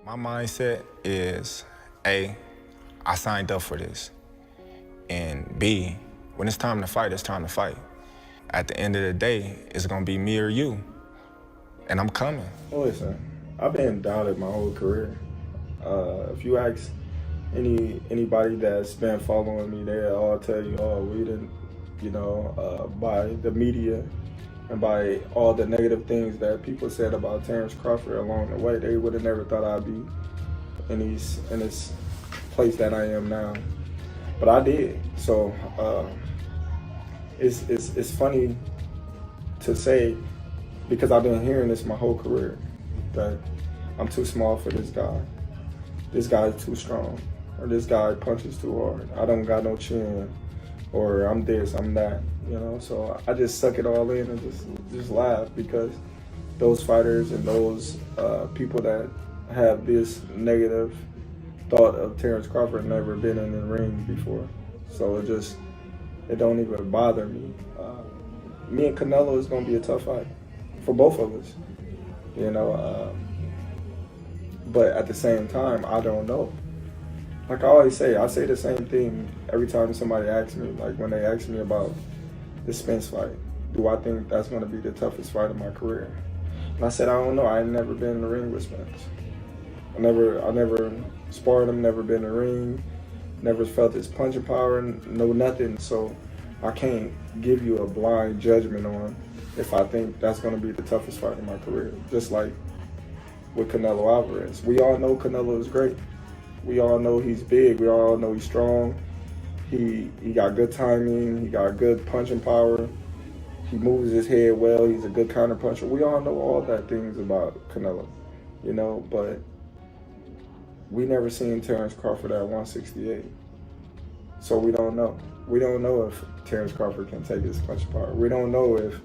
My mindset is A, I signed up for this. And B, when it's time to fight, it's time to fight. At the end of the day, it's gonna be me or you. And I'm coming. Listen, I've been doubted my whole career. If you ask anybody that's been following me, they'll all tell you, oh, we didn't, by the media and by all the negative things that people said about Terence Crawford along the way, they would have never thought I'd be in this place that I am now. But I did. So it's funny to say, because I've been hearing this my whole career, that I'm too small for this guy. This guy's too strong, or this guy punches too hard. I don't got no chin, or I'm this, I'm that, So I just suck it all in and just laugh, because those fighters and those people that have this negative thought of Terence Crawford never been in the ring before. So it don't even bother me. Me and Canelo is gonna be a tough fight for both of us, but at the same time, I don't know. Like I always say, I say the same thing every time somebody asks me, like when they ask me about the Spence fight, do I think that's gonna be the toughest fight of my career? And I said, I don't know, I ain't never been in the ring with Spence. I never sparred him, never been in the ring, never felt his punching power, no nothing. So I can't give you a blind judgment on if I think that's gonna be the toughest fight of my career. Just like with Canelo Alvarez. We all know Canelo is great. We all know he's big. We all know he's strong. He got good timing. He got good punching power. He moves his head well. He's a good counter puncher. We all know all that things about Canelo, but we never seen Terence Crawford at 168. So we don't know. We don't know if Terence Crawford can take his punch power. We don't know if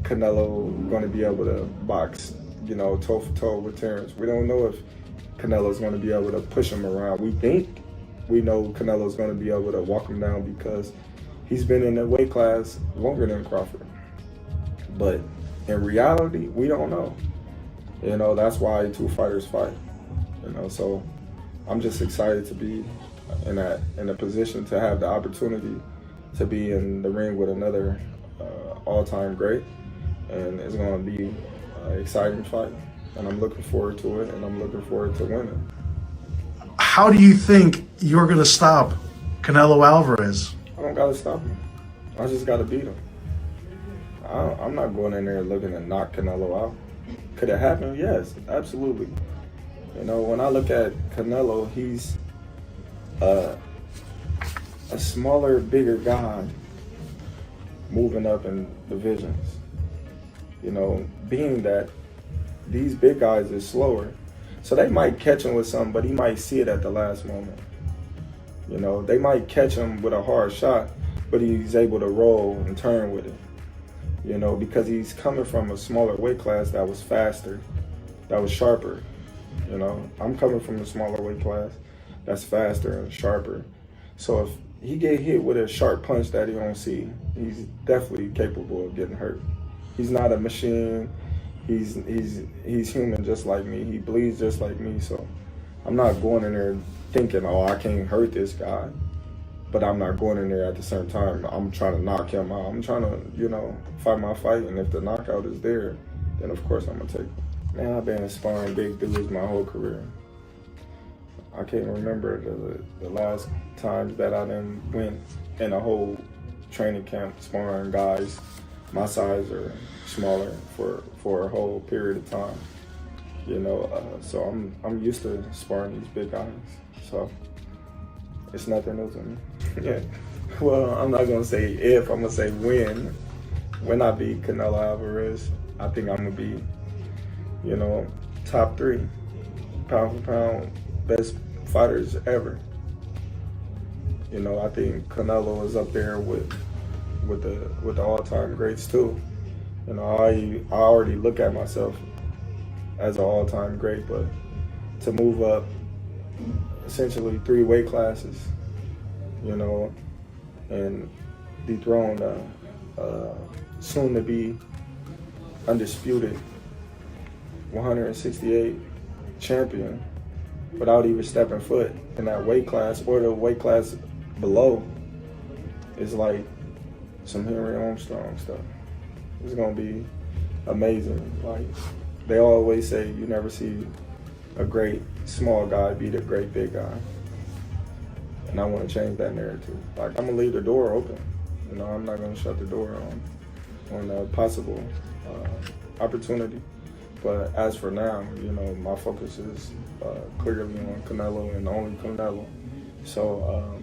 Canelo going to be able to box, toe for toe with Terence. We don't know if Canelo's going to be able to push him around. We think we know Canelo's going to be able to walk him down because he's been in the weight class longer than Crawford. But in reality, we don't know. That's why two fighters fight. So I'm just excited to be in a position to have the opportunity to be in the ring with another all-time great, and it's going to be an exciting fight, and I'm looking forward to it, and I'm looking forward to winning. How do you think you're going to stop Canelo Alvarez? I don't got to stop him. I just got to beat him. I'm not going in there looking to knock Canelo out. Could it happen? Yes, absolutely. When I look at Canelo, he's a smaller, bigger guy moving up in divisions. Being that these big guys are slower, so they might catch him with something, but he might see it at the last moment. They might catch him with a hard shot, but he's able to roll and turn with it. Because he's coming from a smaller weight class that was faster, that was sharper. I'm coming from a smaller weight class that's faster and sharper. So if he get hit with a sharp punch that he don't see, he's definitely capable of getting hurt. He's not a machine. He's human just like me. He bleeds just like me. So I'm not going in there thinking, oh, I can't hurt this guy. But I'm not going in there at the same time. I'm trying to knock him out. I'm trying to, fight my fight. And if the knockout is there, then of course I'm going to take it. Man, I've been sparring big dudes my whole career. I can't remember the last time that I done went in a whole training camp sparring guys my size or smaller for a whole period of time. So I'm used to sparring these big guys. So it's nothing new to me. Yeah. Well, I'm not gonna say if, I'm gonna say when. When I beat Canelo Alvarez, I think I'm gonna be, top 3, pound for pound, best fighters ever. I think Canelo is up there with the all-time greats too. I already look at myself as an all-time great, but to move up essentially 3 weight classes, and dethrone soon to be undisputed 168 champion without even stepping foot in that weight class or the weight class below is like some Henry Armstrong stuff. It's gonna be amazing. Like they always say, you never see a great small guy beat a great big guy. And I want to change that narrative. Like I'm gonna leave the door open. You know, I'm not gonna shut the door on a possible opportunity. But as for now, you know, my focus is clearly on Canelo and only Canelo. So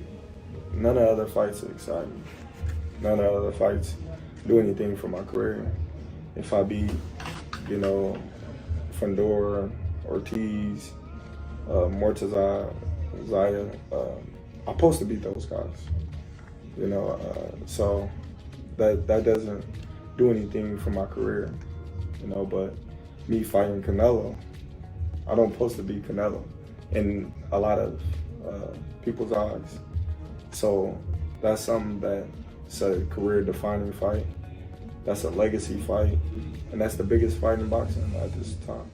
none of the other fights excite me. None of the other fights do anything for my career. If I beat, you know, Fandor, Ortiz, Mortaza, Zaya, I'm supposed to beat those guys. You know, so that doesn't do anything for my career. You know, but me fighting Canelo, I don't supposed to beat Canelo in a lot of people's eyes. So that's something that's a career-defining fight. That's a legacy fight, and that's the biggest fight in boxing at this time.